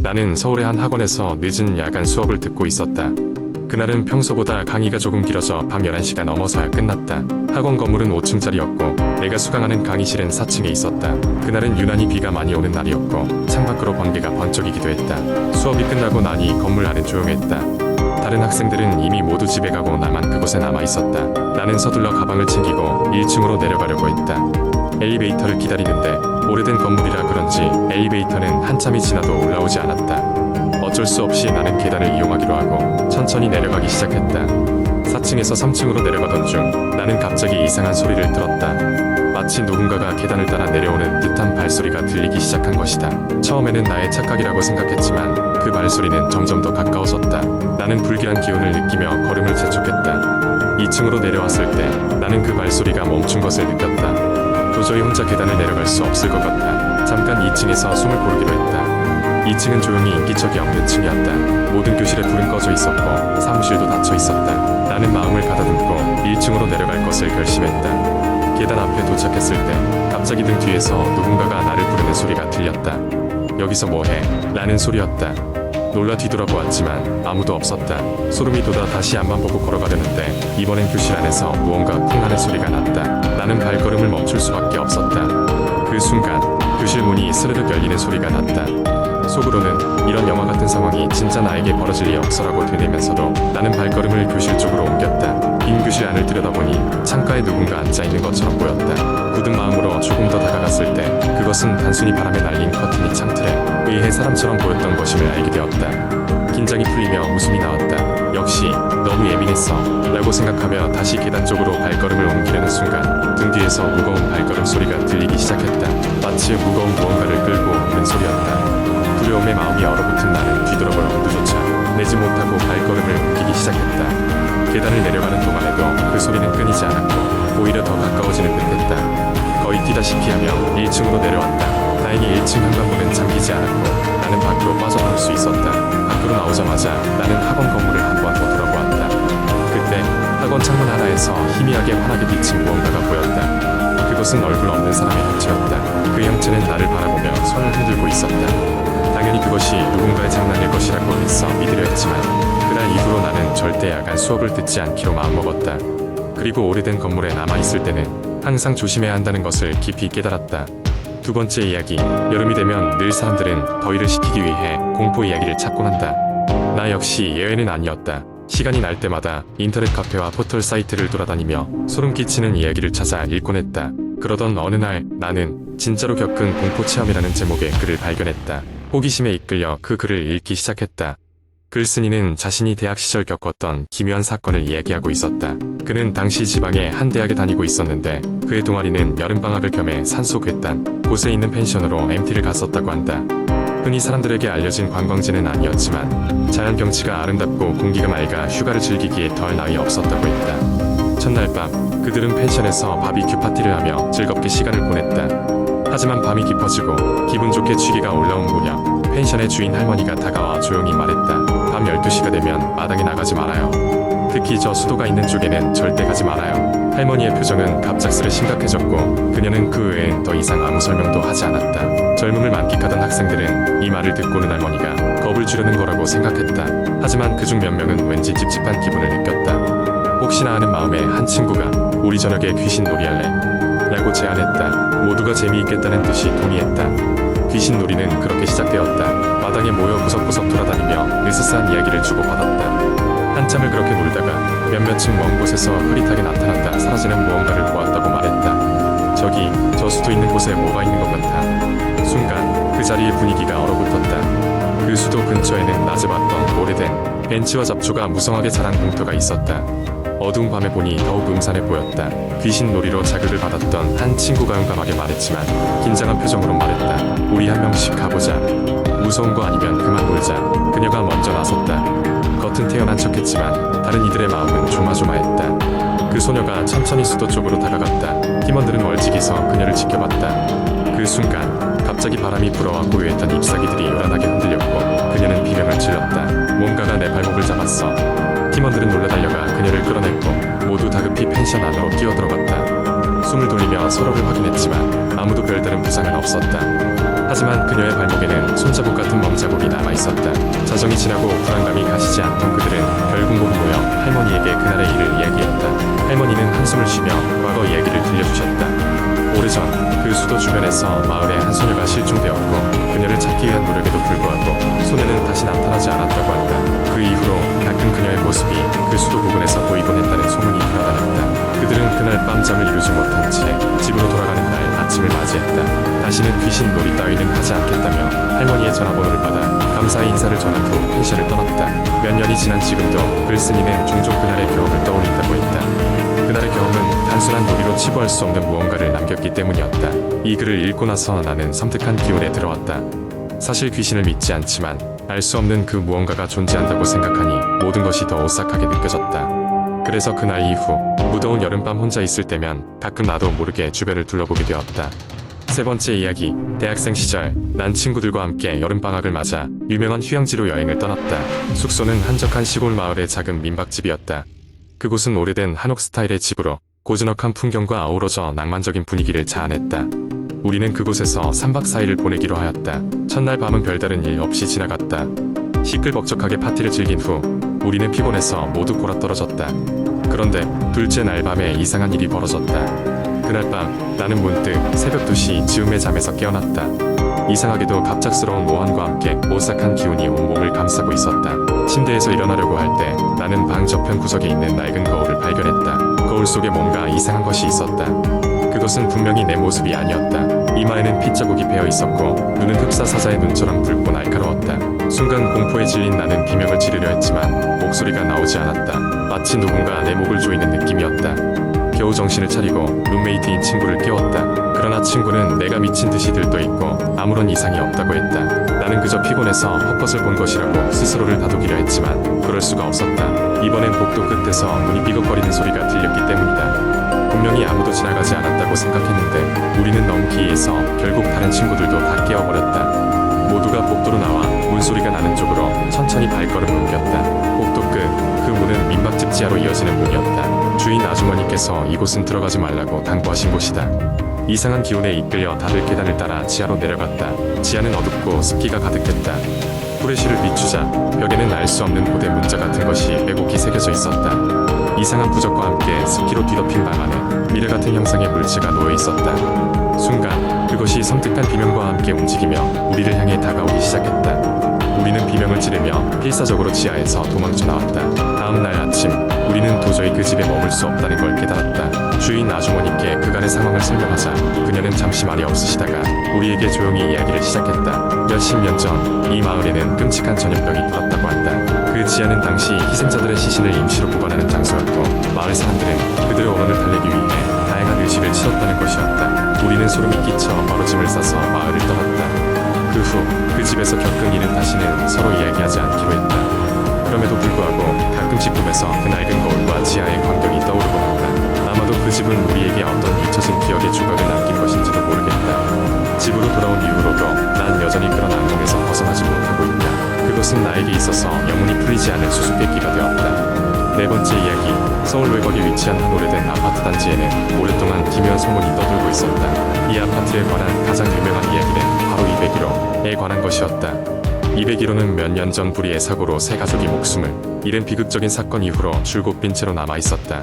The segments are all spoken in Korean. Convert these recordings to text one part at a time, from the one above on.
나는 서울의 한 학원에서 늦은 야간 수업을 듣고 있었다. 그날은 평소보다 강의가 조금 길어져 밤 11시가 넘어서야 끝났다. 학원 건물은 5층짜리였고 내가 수강하는 강의실은 4층에 있었다. 그날은 유난히 비가 많이 오는 날이었고 창밖으로 번개가 번쩍이기도 했다. 수업이 끝나고 나니 건물 안은 조용했다. 다른 학생들은 이미 모두 집에 가고 나만 그곳에 남아 있었다. 나는 서둘러 가방을 챙기고 1층으로 내려가려고 했다. 엘리베이터를 기다리는데 오래된 건물이라 그런지 엘리베이터는 한참이 지나도 올라오지 않았다. 어쩔 수 없이 나는 계단을 이용하기로 하고 천천히 내려가기 시작했다. 4층에서 3층으로 내려가던 중 나는 갑자기 이상한 소리를 들었다. 마치 누군가가 계단을 따라 내려오는 듯한 발소리가 들리기 시작한 것이다. 처음에는 나의 착각이라고 생각했지만 그 발소리는 점점 더 가까워졌다. 나는 불길한 기운을 느끼며 걸음을 재촉했다. 2층으로 내려왔을 때 나는 그 발소리가 멈춘 것을 느꼈다. 도저히 혼자 계단을 내려갈 수 없을 것 같아 잠깐 2층에서 숨을 고르기로 했다. 2층은 조용히 인기척이 없는 층이었다. 모든 교실에 불은 꺼져 있었고 사무실도 닫혀 있었다. 나는 마음을 가다듬고 1층으로 내려갈 것을 결심했다. 계단 앞에 도착했을 때 갑자기 등 뒤에서 누군가가 나를 부르는 소리가 들렸다. 여기서 뭐해? 라는 소리였다. 놀라 뒤돌아보았지만 아무도 없었다. 소름이 돋아 다시 앞만 보고 걸어가려는데 이번엔 교실 안에서 무언가 쿵 하는 소리가 났다. 나는 발걸음을 멈출 수밖에 없었다. 그 순간 교실 문이 스르륵 열리는 소리가 났다. 속으로는 이런 영화 같은 상황이 진짜 나에게 벌어질 리 없어라고 되뇌면서도 나는 발걸음을 교실 쪽으로 옮겼다. 빈 교실 안을 들여다보니 창가에 누군가 앉아있는 것처럼 보였다. 굳은 마음으로 조금 더 다가갔을 때 그것은 단순히 바람에 날린 커튼이 창틀에 의해 사람처럼 보였던 것임을 알게 되었다. 긴장이 풀리며 웃음이 나왔다. 역시 너무 예민했어 라고 생각하며 다시 계단 쪽으로 발걸음을 옮기려는 순간 등 뒤에서 무거운 발걸음 소리가 들리기 시작했다. 마치 무거운 무언가를 끌고 오는 소리였다. 두려움에 마음이 얼어붙은 나는 뒤돌아볼 엄두조차 내지 못하고 발걸음을 옮기기 시작했다. 계단을 내려가는 동안에도 그 소리는 끊이지 않았고 오히려 더 가까워지는 듯했다. 거의 뛰다시피 하며 1층으로 내려왔다. 다행히 1층 현관문은 잠기지 않았고 나는 밖으로 빠져나올 수 있었다. 밖으로 나오자마자 나는 학원 건물을 한 번 더 돌아보았다. 그때 학원 창문 하나에서 희미하게 환하게 비친 무언가가 보였다. 그것은 얼굴 없는 사람의 형체였다. 그 형체는 나를 바라보며 손을 흔들고 있었다. 당연히 그것이 누군가의 장난일 것이라고 했어 믿으려 했지만 그날 이후로 나는 절대 야간 수업을 듣지 않기로 마음먹었다. 그리고 오래된 건물에 남아있을 때는 항상 조심해야 한다는 것을 깊이 깨달았다. 두 번째 이야기. 여름이 되면 늘 사람들은 더위를 식히기 위해 공포 이야기를 찾곤 한다. 나 역시 예외는 아니었다. 시간이 날 때마다 인터넷 카페와 포털 사이트를 돌아다니며 소름 끼치는 이야기를 찾아 읽곤 했다. 그러던 어느 날 나는 진짜로 겪은 공포 체험이라는 제목의 글을 발견했다. 호기심에 이끌려 그 글을 읽기 시작했다. 글쓴이는 자신이 대학 시절 겪었던 기묘한 사건을 이야기하고 있었다. 그는 당시 지방의 한 대학에 다니고 있었는데 그의 동아리는 여름방학을 겸해 산소괴단 곳에 있는 펜션으로 MT를 갔었다고 한다. 흔히 사람들에게 알려진 관광지는 아니었지만 자연 경치가 아름답고 공기가 맑아 휴가를 즐기기에 더할 나위 없었다고 했다. 첫날 밤 그들은 펜션에서 바비큐 파티를 하며 즐겁게 시간을 보냈다. 하지만 밤이 깊어지고 기분 좋게 취기가 올라온 무렵 펜션의 주인 할머니가 다가와 조용히 말했다. 밤 12시가 되면 마당에 나가지 말아요. 특히 저 수도가 있는 쪽에는 절대 가지 말아요. 할머니의 표정은 갑작스레 심각해졌고 그녀는 그 외엔 더 이상 아무 설명도 하지 않았다. 젊음을 만끽하던 학생들은 이 말을 듣고는 할머니가 겁을 주려는 거라고 생각했다. 하지만 그중 몇 명은 왠지 찝찝한 기분을 느꼈다. 혹시나 하는 마음에 한 친구가 우리 저녁에 귀신 놀이할래? 라고 제안했다. 모두가 재미있겠다는 듯이 동의했다. 귀신 놀이는 그렇게 시작되었다. 마당에 모여 구석구석 돌아다니며 으스스한 이야기를 주고받았다. 한참을 그렇게 놀다가 몇몇 층 먼 곳에서 흐릿하게 나타났다 사라지는 무언가를 보았다고 말했다. 저기 저 수도 있는 곳에 뭐가 있는 것 같아. 순간 그 자리의 분위기가 얼어붙었다. 그 수도 근처에는 낮에 봤던 오래된 벤치와 잡초가 무성하게 자란 공터가 있었다. 어두운 밤에 보니 더욱 음산해 보였다. 귀신 놀이로 자극을 받았던 한 친구가 용감하게 말했지만 긴장한 표정으로 말했다. 우리 한 명씩 가보자. 무서운 거 아니면 그만 놀자. 그녀가 먼저 나섰다. 겉은 태연한 척했지만 다른 이들의 마음은 조마조마했다. 그 소녀가 천천히 수도 쪽으로 다가갔다. 팀원들은 멀찍이 서 그녀를 지켜봤다. 그 순간 갑자기 바람이 불어와 고요했던 잎사귀들이 요란하게 흔들렸고 그녀는 비명을 질렀다. 뭔가가 내 발목을 잡았어. 팀원들은 놀라 달려가 그녀를 끌어냈고 모두 다급히 펜션 안으로 뛰어들어갔다. 숨을 돌리며 서로를 확인했지만 아무도 별다른 부상은 없었다. 하지만 그녀의 발목에는 손자국 같은 멍자국이 남아있었다. 있었다. 자정이 지나고 불안감이 가시지 않던 그들은 결국 모두 모여 할머니에게 그날의 일을 이야기했다. 할머니는 한숨을 쉬며 과거 이야기를 들려주셨다. 오래전 그 수도 주변에서 마을에 한 소녀가 실종되었고 그녀를 찾기 위한 노력에도 불구하고 소녀는 다시 나타나지 않았다고 한다. 그 이후로 가끔 그녀의 모습이 그 수도 부근에서 보이곤 했다는 소문이 돌아다녔다. 그들은 그날 밤 잠을 이루지 못한 채 집으로 돌아가는 날 아침을 맞이했다. 다시는 귀신 놀이 따위는 하지 않겠다며 할머니의 전화번호를 받아 감사의 인사를 전한 후 펜션을 떠났다. 몇 년이 지난 지금도 글쓴이는 종종 그날의 경험을 떠올린다고 했다. 그날의 경험은 단순한 놀이로 치부할 수 없는 무언가를 남겼기 때문이었다. 이 글을 읽고 나서 나는 섬뜩한 기운에 들어왔다. 사실 귀신을 믿지 않지만 알 수 없는 그 무언가가 존재한다고 생각하니 모든 것이 더 오싹하게 느껴졌다. 그래서 그날 이후 무더운 여름밤 혼자 있을 때면 가끔 나도 모르게 주변을 둘러보게 되었다. 세 번째 이야기. 대학생 시절 난 친구들과 함께 여름방학을 맞아 유명한 휴양지로 여행을 떠났다. 숙소는 한적한 시골 마을의 작은 민박집이었다. 그곳은 오래된 한옥 스타일의 집으로 고즈넉한 풍경과 어우러져 낭만적인 분위기를 자아냈다. 우리는 그곳에서 3박 4일을 보내기로 하였다. 첫날 밤은 별다른 일 없이 지나갔다. 시끌벅적하게 파티를 즐긴 후 우리는 피곤해서 모두 골아떨어졌다. 그런데 둘째 날 밤에 이상한 일이 벌어졌다. 그날 밤 나는 문득 새벽 2시 즈음에 잠에서 깨어났다. 이상하게도 갑작스러운 모험과 함께 오싹한 기운이 온몸을 감싸고 있었다. 침대에서 일어나려고 할 때 나는 방 저편 구석에 있는 낡은 거울을 발견했다. 거울 속에 뭔가 이상한 것이 있었다. 그것은 분명히 내 모습이 아니었다. 이마에는 핏자국이 배어 있었고 눈은 흑사사자의 눈처럼 붉고 날카로웠다. 순간 공포에 질린 나는 비명을 지르려 했지만 목소리가 나오지 않았다. 마치 누군가 내 목을 조이는 느낌이었다. 겨우 정신을 차리고 룸메이트인 친구를 깨웠다. 그러나 친구는 내가 미친 듯이 들떠있고 아무런 이상이 없다고 했다. 나는 그저 피곤해서 헛것을 본 것이라고 스스로를 다독이려 했지만 그럴 수가 없었다. 이번엔 복도 끝에서 문이 삐걱거리는 소리가 들렸기 때문이다. 분명히 아무도 지나가지 않았다고 생각했는데 우리는 너무 기이해서 결국 다른 친구들도 다 깨어버렸다. 모두가 복도로 나와 문소리가 나는 쪽으로 천천히 발걸음을 옮겼다. 복도 끝, 그 문은 민박집 지하로 이어지는 문이었다. 주인 아주머니께서 이곳은 들어가지 말라고 당부하신 곳이다. 이상한 기운에 이끌려 다들 계단을 따라 지하로 내려갔다. 지하는 어둡고 습기가 가득했다. 후레쉬를 비추자 벽에는 알 수 없는 고대 문자 같은 것이 빼곡히 새겨져 있었다. 이상한 부적과 함께 습기로 뒤덮인 방 안에 미래 같은 형상의 물체가 놓여 있었다. 순간 그것이 섬뜩한 비명과 함께 움직이며 우리를 향해 다가오기 시작했다. 우리는 비명을 지르며 필사적으로 지하에서 도망쳐 나왔다. 다음 날 아침 우리는 도저히 그 집에 머물 수 없다는 걸 깨달았다. 주인 아주머니께 그간의 상황을 설명하자 그녀는 잠시 말이 없으시다가 우리에게 조용히 이야기를 시작했다. 몇십 년 전 이 마을에는 끔찍한 전염병이 돌았다고 한다. 그 지하는 당시 희생자들의 시신을 임시로 보관하는 장소였고 마을 사람들은 그들의 오론을 달래기 위해 다양한 의식을 치렀다는 것이었다. 우리는 소름이 끼쳐 바로 짐을 싸서 마을을 떠났다. 그 후 그 집에서 겪은 일은 다시는 서로 이야기하지 않기로 했다. 그럼에도 불구하고 가끔씩 꿈에서 그 낡은 거울과 지하의 광경이 떠오르곤 한다. 아마도 그 집은 우리에게 어떤 잊혀진 기억의 조각을 남긴 것인지도 모르겠다. 집으로 돌아온 이후로도 난 여전히 그런 악몽에서 벗어나지 못하고 있다. 그것은 나에게 있어서 영원히 풀리지 않을 수수께끼가 되었다. 네 번째 이야기. 서울 외곽에 위치한 한 오래된 아파트 단지에는 오랫동안 기묘한 소문이 떠돌고 있었다. 이 아파트에 관한 가장 유명한 이야기는 바로 201호에 관한 것이었다. 201호는 몇 년 전 불의의 사고로 세 가족이 목숨을 잃은 비극적인 사건 이후로 줄곧 빈 채로 남아 있었다.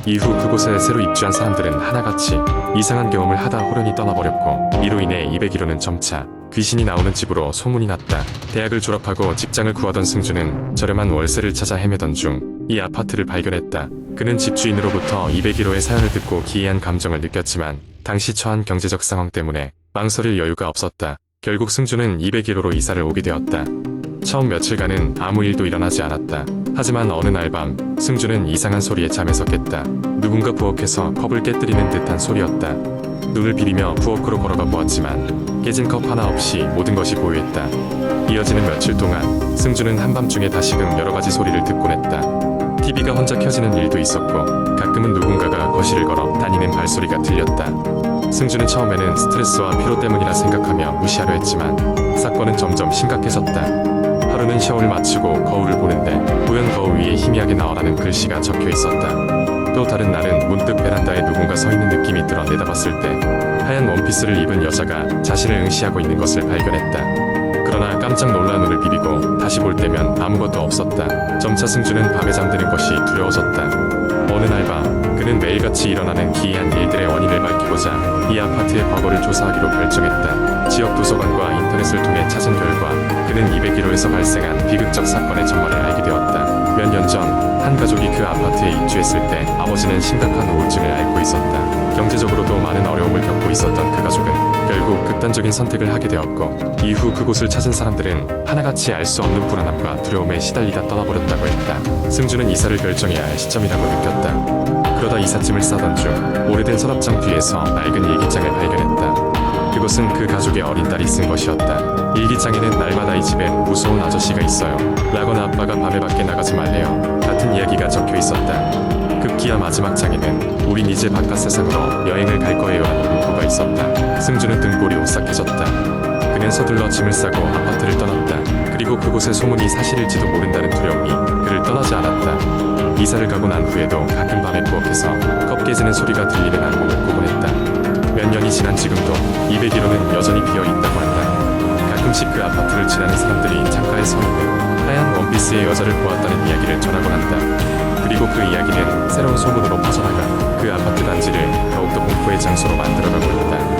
이후 그곳에 새로 입주한 사람들은 하나같이 이상한 경험을 하다 호련히 떠나버렸고 이로 인해 201호는 점차 귀신이 나오는 집으로 소문이 났다. 대학을 졸업하고 직장을 구하던 승주는 저렴한 월세를 찾아 헤매던 중 이 아파트를 발견했다. 그는 집주인으로부터 201호의 사연을 듣고 기이한 감정을 느꼈지만 당시 처한 경제적 상황 때문에 망설일 여유가 없었다. 결국 승주는 201호로 이사를 오게 되었다. 처음 며칠간은 아무 일도 일어나지 않았다. 하지만 어느 날 밤 승주는 이상한 소리에 잠에서 깼다. 누군가 부엌에서 컵을 깨뜨리는 듯한 소리였다. 눈을 비비며 부엌으로 걸어가 보았지만 깨진 컵 하나 없이 모든 것이 고요했다. 이어지는 며칠 동안 승주는 한밤중에 다시금 여러가지 소리를 듣곤 했다. TV가 혼자 켜지는 일도 있었고 가끔은 누군가가 거실을 걸어 다니는 발소리가 들렸다. 승주는 처음에는 스트레스와 피로 때문이라 생각하며 무시하려 했지만 사건은 점점 심각해졌다. 하루는 샤워를 마치고 거울을 보는데 보연 거울 위에 희미하게 나오라는 글씨가 적혀 있었다. 또 다른 날은 문득 베란다에 누군가 서 있는 느낌이 들어 내다봤을 때 하얀 원피스를 입은 여자가 자신을 응시하고 있는 것을 발견했다. 그러나 깜짝 놀라 눈을 비비고 다시 볼 때면 아무것도 없었다. 점차 승주는 밤에 잠드는 것이 두려워졌다. 어느 날 밤 그는 매일같이 일어나는 기이한 일들의 원인을 밝히고자 이 아파트의 과거를 조사하기로 결정했다. 지역 도서관과 인터넷을 통해 찾은 결과 그는 201호에서 발생한 비극적 사건의 전말을 알게 되었다. 몇 년 전 한 가족이 그 아파트에 입주했을 때 아버지는 심각한 우울증을 앓고 있었다. 경제적으로도 많은 어려움을 겪고 있었던 그 가족은 결국 극단적인 선택을 하게 되었고 이후 그곳을 찾은 사람들은 하나같이 알 수 없는 불안함과 두려움에 시달리다 떠나버렸다고 했다. 승주는 이사를 결정해야 할 시점이라고 느꼈다. 그러다 이삿짐을 싸던 중 오래된 서랍장 뒤에서 낡은 일기장을 발견했다. 그것은 그 가족의 어린 딸이 쓴 것이었다. 일기장에는 날마다 이 집엔 무서운 아저씨가 있어요 라거나 아빠가 밤에 밖에 나가지 말래요 같은 이야기가 적혀 있었다. 급기야 마지막 장에는 우린 이제 바깥 세상으로 여행을 갈 거예요 라는 문구가 있었다. 승주는 등골이 오싹해졌다. 그는 서둘러 짐을 싸고 아파트를 떠났다. 그리고 그곳의 소문이 사실일지도 모른다는 두려움이 그를 떠나지 않았다. 이사를 가고 난 후에도 가끔 밤에 부엌에서 컵 깨지는 소리가 들리는 악몽을 꾸곤 했다. 몇 년이 지난 지금도 201호는 여전히 비어있다고 한다. 가끔씩 그 아파트를 지나는 사람들이 창가에 서 있는 하얀 원피스의 여자를 보았다는 이야기를 전하곤 한다. 그리고 그 이야기는 새로운 소문으로 퍼져나가 그 아파트 단지를 더욱더 공포의 장소로 만들어가고 있다.